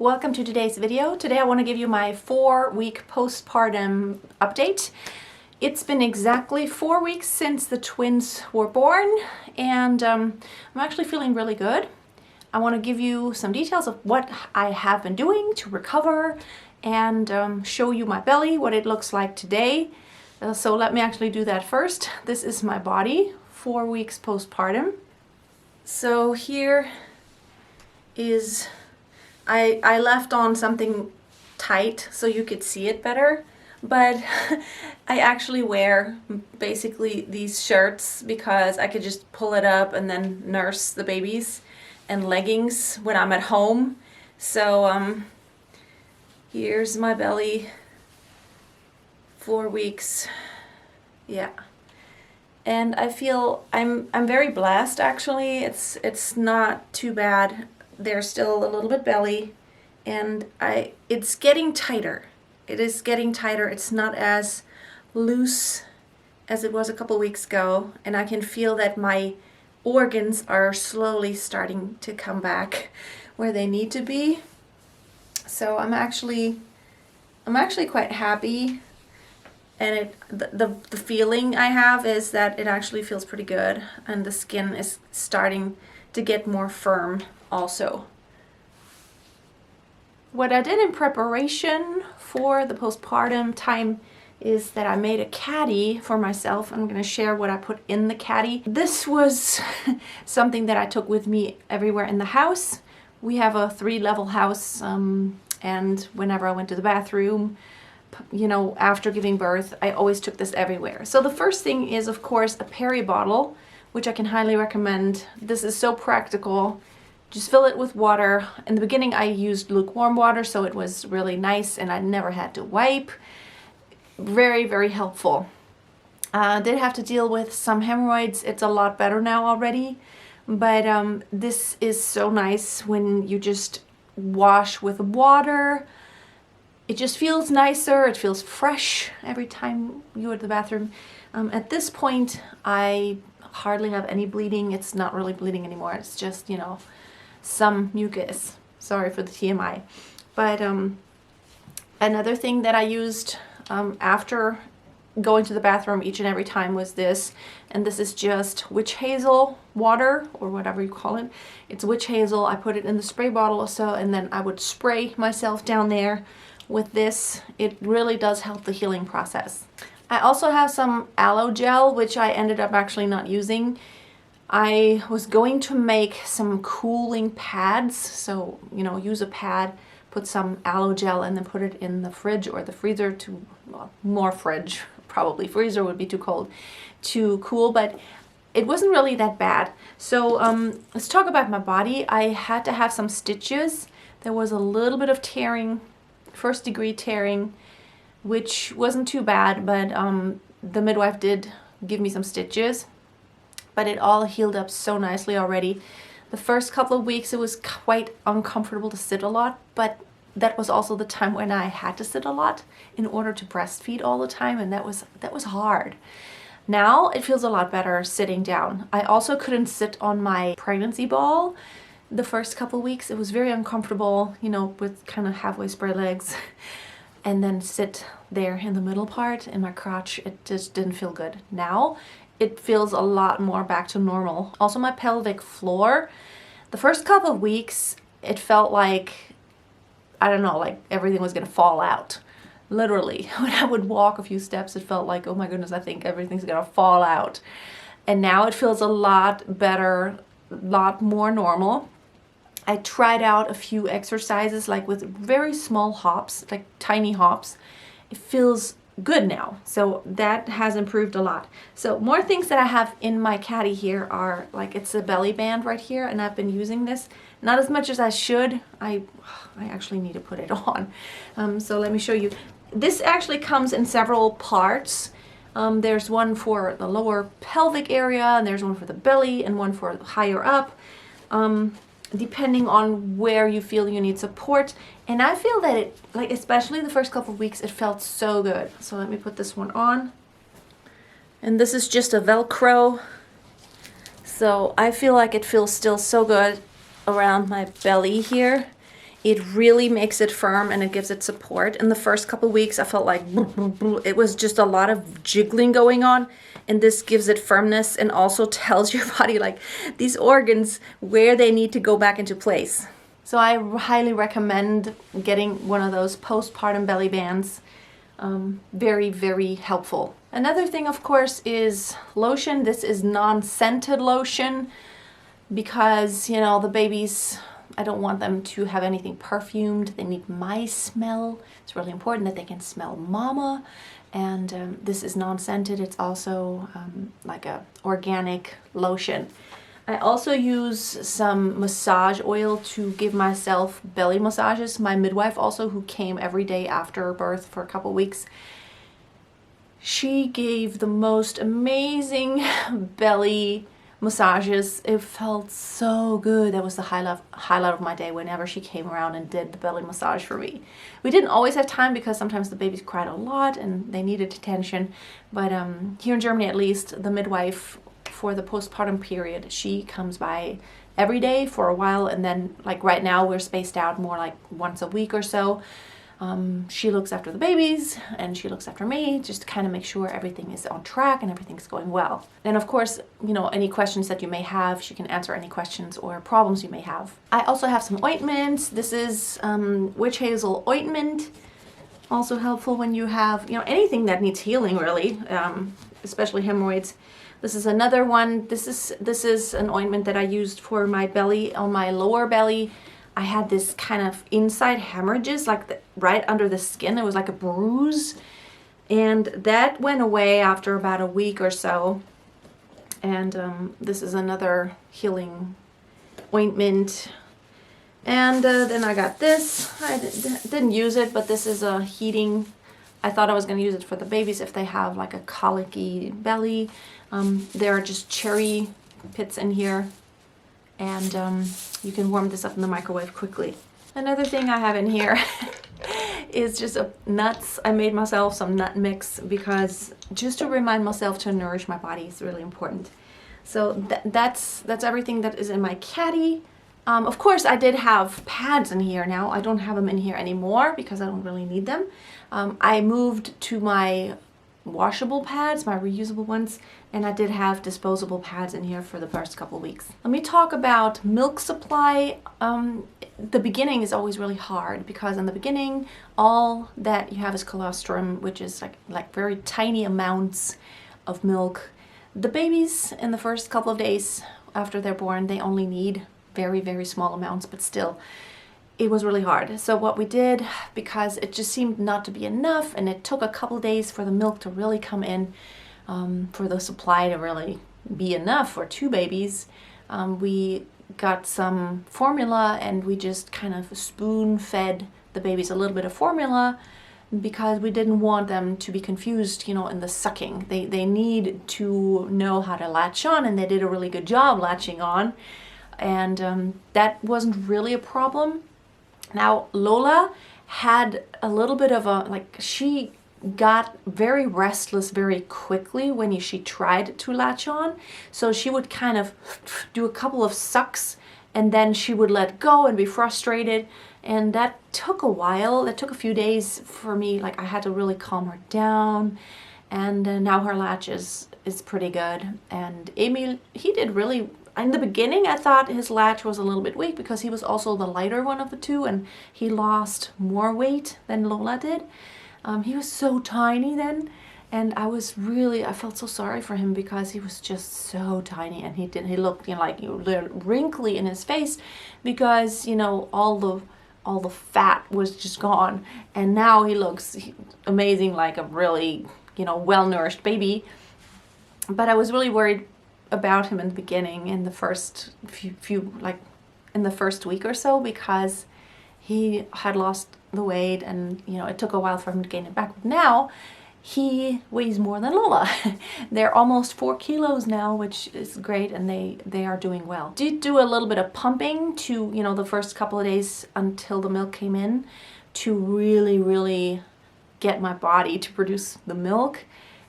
Welcome to today's video. Today I want to give you my 4-week postpartum update. It's been exactly 4 weeks since the twins were born, and I'm actually feeling really good. I want to give you some details of what I have been doing to recover and show you my belly, what it looks like today. So let me actually do that first. This is my body, 4 weeks postpartum. So here is I left on something tight so you could see it better, but I actually wear basically these shirts because I could just pull it up and then nurse the babies, and leggings when I'm at home. So here's my belly, 4 weeks, yeah. And I feel I'm very blessed actually. It's not too bad. There's still a little bit belly, and it's getting tighter. It is getting tighter. It's not as loose as it was a couple weeks ago, and I can feel that my organs are slowly starting to come back where they need to be. So I'm actually quite happy, and the feeling I have is that it actually feels pretty good, and the skin is starting to get more firm also. What I did in preparation for the postpartum time is that I made a caddy for myself. I'm going to share what I put in the caddy. This was something that I took with me everywhere in the house. We have a 3-level house, and whenever I went to the bathroom, you know, after giving birth, I always took this everywhere. So the first thing is, of course, a peri bottle, which I can highly recommend. This is so practical. Just fill it with water. In the beginning I used lukewarm water, so it was really nice and I never had to wipe. Very, very helpful. I did have to deal with some hemorrhoids. It's a lot better now already, but this is so nice when you just wash with water. It just feels nicer. It feels fresh every time you go to the bathroom. At this point I hardly have any bleeding. It's not really bleeding anymore. It's just, you know, some mucus. Sorry for the TMI. But another thing that I used after going to the bathroom each and every time was this, and this is just witch hazel water, or whatever you call it. It's witch hazel. I put it in the spray bottle or so, and then I would spray myself down there with this. It really does help the healing process. I also have some aloe gel, which I ended up actually not using. I was going to make some cooling pads, so, you know, use a pad, put some aloe gel, and then put it in the fridge or the freezer to, well, more fridge, probably freezer would be too cold, to cool, but it wasn't really that bad. So let's talk about my body. I had to have some stitches. There was a little bit of tearing, 1st-degree tearing, which wasn't too bad, but the midwife did give me some stitches, but it all healed up so nicely already. The first couple of weeks it was quite uncomfortable to sit a lot, but that was also the time when I had to sit a lot in order to breastfeed all the time, and that was hard. Now it feels a lot better sitting down. I also couldn't sit on my pregnancy ball the first couple of weeks. It was very uncomfortable, you know, with kind of halfway spread legs. And then sit there in the middle part in my crotch. It just didn't feel good. Now it feels a lot more back to normal. Also my pelvic floor, the first couple of weeks it felt like, I don't know, like everything was gonna fall out. Literally, when I would walk a few steps it felt like, oh my goodness, I think everything's gonna fall out. And now it feels a lot better, a lot more normal. I tried out a few exercises, like with very small hops, like tiny hops. It feels good now. So that has improved a lot. So more things that I have in my caddy here are, like, it's a belly band right here, and I've been using this. Not as much as I should. I actually need to put it on. So let me show you. This actually comes in several parts. There's one for the lower pelvic area, and there's one for the belly, and one for higher up. Depending on where you feel you need support. And I feel that it, like, especially the first couple of weeks, it felt so good. So let me put this one on. And this is just a Velcro. So I feel like it feels still so good around my belly here. It really makes it firm and it gives it support. In the first couple weeks, I felt like it was just a lot of jiggling going on, and this gives it firmness and also tells your body like these organs where they need to go back into place. So I highly recommend getting one of those postpartum belly bands. Very, very helpful. Another thing, of course, is lotion. This is non-scented lotion because, you know, the babies, I don't want them to have anything perfumed. They need my smell. It's really important that they can smell mama. And this is non-scented. It's also like a organic lotion. I also use some massage oil to give myself belly massages. My midwife also, who came every day after birth for a couple weeks, she gave the most amazing belly massages. It felt so good. That was the highlight of my day whenever she came around and did the belly massage for me. We didn't always have time because sometimes the babies cried a lot and they needed attention. But here in Germany, at least, the midwife for the postpartum period, she comes by every day for a while, and then like right now we're spaced out more like once a week or so. She looks after the babies and she looks after me, just to kind of make sure everything is on track and everything's going well. And of course, you know, any questions that you may have, she can answer any questions or problems you may have. I also have some ointments. This is witch hazel ointment, also helpful when you have, you know, anything that needs healing really, especially hemorrhoids. This is another one. This is an ointment that I used for my belly, on my lower belly. I had this kind of inside hemorrhages, like right under the skin. It was like a bruise. And that went away after about a week or so. And this is another healing ointment. And then I got this. I didn't use it, but this is a heating. I thought I was going to use it for the babies if they have like a colicky belly. There are just cherry pits in here, and you can warm this up in the microwave quickly. Another thing I have in here is just nuts. I made myself some nut mix because just to remind myself to nourish my body is really important. So that's everything that is in my caddy. Of course, I did have pads in here. Now I don't have them in here anymore because I don't really need them. I moved to my washable pads, my reusable ones, and I did have disposable pads in here for the first couple weeks. Let me talk about milk supply. The beginning is always really hard because in the beginning all that you have is colostrum, which is like very tiny amounts of milk. The babies in the first couple of days after they're born, they only need very, very small amounts, but still it was really hard. So what we did, because it just seemed not to be enough and it took a couple days for the milk to really come in, for the supply to really be enough for 2 babies, we got some formula and we just kind of spoon fed the babies a little bit of formula because we didn't want them to be confused, you know, in the sucking. They need to know how to latch on, and they did a really good job latching on. And that wasn't really a problem. Now, Lola had a little bit of a, she got very restless very quickly when she tried to latch on. So she would kind of do a couple of sucks and then she would let go and be frustrated. And that took a while. That took a few days for me. I had to really calm her down. And now her latch is pretty good. And Emil, he did really. In the beginning, I thought his latch was a little bit weak because he was also the lighter one of the 2 and he lost more weight than Lola did. He was so tiny then, and I felt so sorry for him because he was just so tiny, and he looked, you know, like wrinkly in his face because, you know, all the fat was just gone, and now he looks amazing, like a really, you know, well-nourished baby. But I was really worried about him in the beginning, in the first in the first week or so, because he had lost the weight and, you know, it took a while for him to gain it back. But now he weighs more than Lola. They're almost 4 kilos now, which is great, and they are doing well. Did do a little bit of pumping to, you know, the first couple of days until the milk came in to really, really get my body to produce the milk.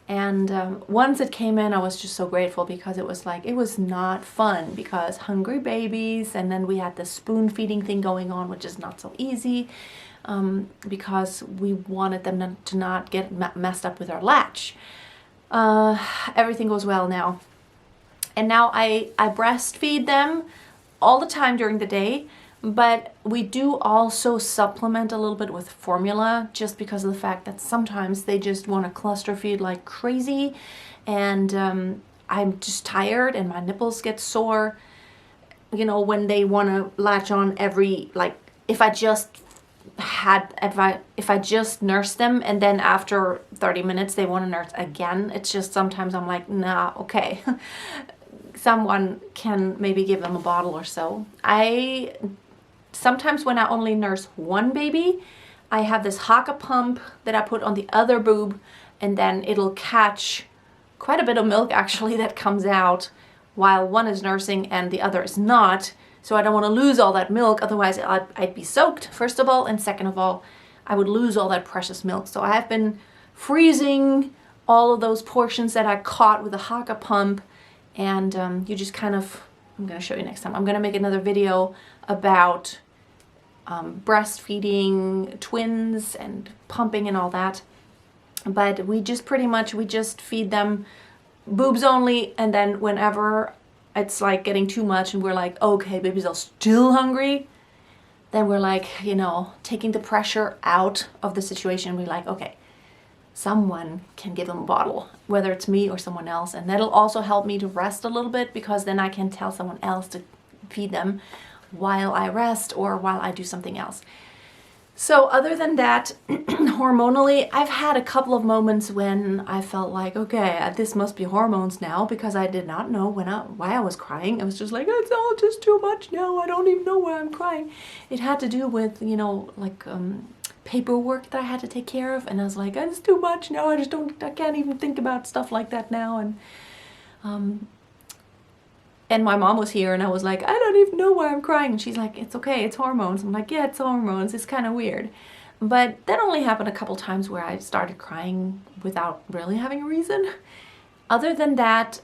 And once it came in, I was just so grateful, because it was like, it was not fun, because hungry babies, and then we had the spoon feeding thing going on, which is not so easy, because we wanted them to not get messed up with our latch. Everything goes well now. And now I breastfeed them all the time during the day, but we do also supplement a little bit with formula, just because of the fact that sometimes they just want to cluster feed like crazy, and I'm just tired and my nipples get sore, you know, when they want to latch on every, like, if I just nurse them and then after 30 minutes they want to nurse again, it's just sometimes I'm like, nah, okay. Someone can maybe give them a bottle or so. Sometimes when I only nurse one baby, I have this Haka pump that I put on the other boob, and then it'll catch quite a bit of milk actually that comes out while one is nursing and the other is not. So I don't want to lose all that milk, otherwise I'd be soaked, first of all, and second of all, I would lose all that precious milk. So I have been freezing all of those portions that I caught with the Haka pump, and you just kind of, I'm going to show you next time. I'm going to make another video about breastfeeding twins and pumping and all that. But we just feed them boobs only, and then whenever it's like getting too much and we're like, okay, babies are still hungry, then we're like, you know, taking the pressure out of the situation. We're like, okay, someone can give them a bottle, whether it's me or someone else, and that'll also help me to rest a little bit, because then I can tell someone else to feed them while I rest or while I do something else. So other than that, hormonally, I've had a couple of moments when I felt like, okay, this must be hormones now, because I did not know why I was crying. I was just like, it's all just too much now. I don't even know why I'm crying. It had to do with, you know, like paperwork that I had to take care of, and I was like, it's too much now. I can't even think about stuff like that now. And my mom was here, and I was like, I don't even know why I'm crying. And she's like, it's okay, it's hormones. I'm like, yeah, it's hormones. It's kind of weird. But that only happened a couple times where I started crying without really having a reason. Other than that,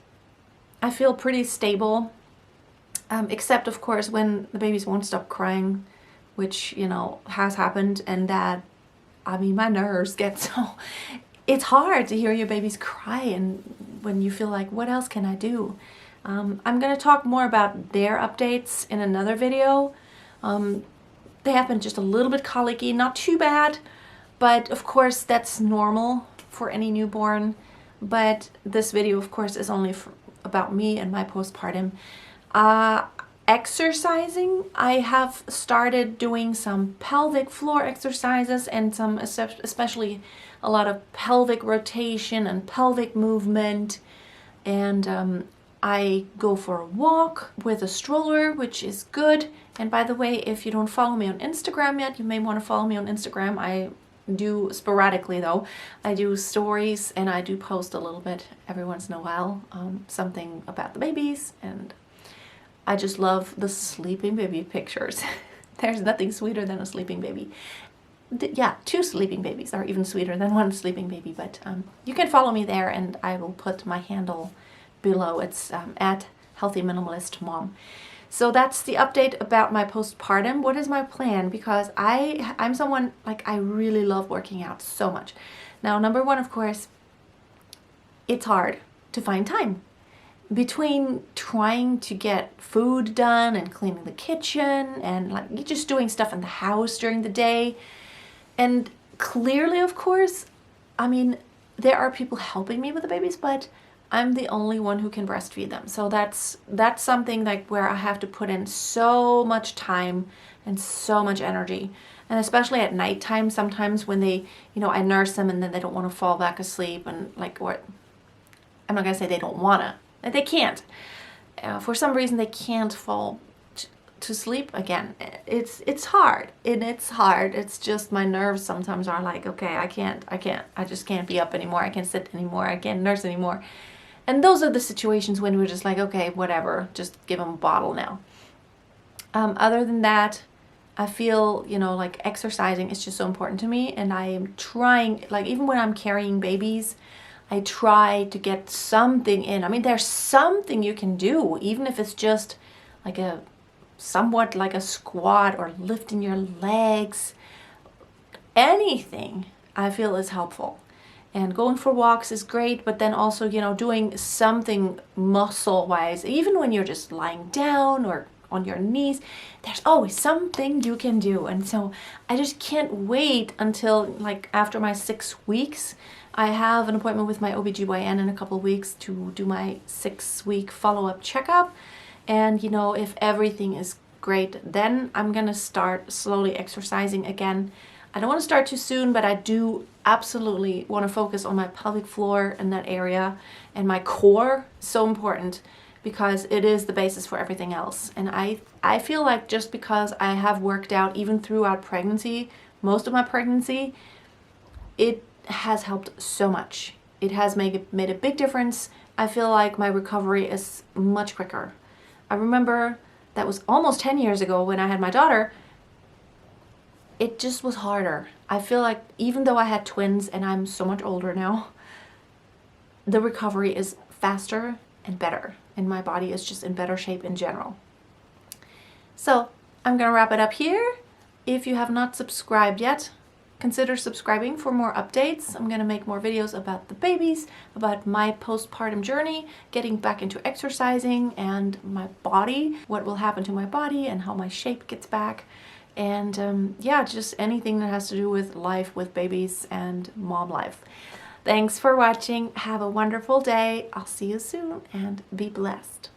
I feel pretty stable, except, of course, when the babies won't stop crying, which, you know, has happened. And that, I mean, my nerves get so... It's hard to hear your babies cry, and when you feel like, what else can I do? I'm going to talk more about their updates in another video. They have been just a little bit colicky, not too bad, but of course that's normal for any newborn. But this video, of course, is only about me and my postpartum. Exercising, I have started doing some pelvic floor exercises and some, especially a lot of pelvic rotation and pelvic movement. And I go for a walk with a stroller, which is good. And by the way, if you don't follow me on Instagram yet, you may want to follow me on Instagram. I do sporadically though. I do stories and I do post a little bit every once in a while, something about the babies, and I just love the sleeping baby pictures. There's nothing sweeter than a sleeping baby. Yeah, 2 sleeping babies are even sweeter than 1 sleeping baby, but you can follow me there, and I will put my handle below. It's at Healthy Minimalist Mom. So that's the update about my postpartum. What is my plan? Because I'm someone, like, I really love working out so much. Now, number one, of course, it's hard to find time. Between trying to get food done and cleaning the kitchen and like just doing stuff in the house during the day. And clearly, of course, I mean, there are people helping me with the babies, but I'm the only one who can breastfeed them. So that's something like where I have to put in so much time and so much energy. And especially at nighttime, sometimes when they, you know, I nurse them and then they don't want to fall back asleep, and like, what, I'm not gonna say they don't wanna, they can't. For some reason, they can't fall to sleep again. It's hard, and it's hard. It's just my nerves sometimes are like, okay, I just can't be up anymore. I can't sit anymore. I can't nurse anymore. And those are the situations when we're just like, okay, whatever, just give them a bottle now. Other than that, I feel, you know, like exercising is just so important to me, and I am trying, like even when I'm carrying babies, I try to get something in. I mean, there's something you can do, even if it's just like somewhat like a squat or lifting your legs. Anything I feel is helpful. And going for walks is great, but then also, doing something muscle-wise, even when you're just lying down or on your knees, there's always something you can do. And so I just can't wait until like after my 6 weeks. I have an appointment with my OBGYN in a couple of weeks to do my 6-week follow-up checkup. And if everything is great, then I'm gonna start slowly exercising again. I don't want to start too soon, but I do absolutely want to focus on my pelvic floor in that area, and my core. So important, because it is the basis for everything else. And I feel like just because I have worked out even throughout pregnancy, most of my pregnancy, it has helped so much. It has made a big difference. I feel like my recovery is much quicker. I remember that was almost 10 years ago when I had my daughter. It just was harder. I feel like even though I had twins and I'm so much older now, the recovery is faster and better, and my body is just in better shape in general. So I'm gonna wrap it up here. If you have not subscribed yet, consider subscribing for more updates. I'm gonna make more videos about the babies, about my postpartum journey, getting back into exercising, and my body, what will happen to my body and how my shape gets back. And yeah, just anything that has to do with life with babies and mom life. Thanks for watching. Have a wonderful day. I'll see you soon, and be blessed.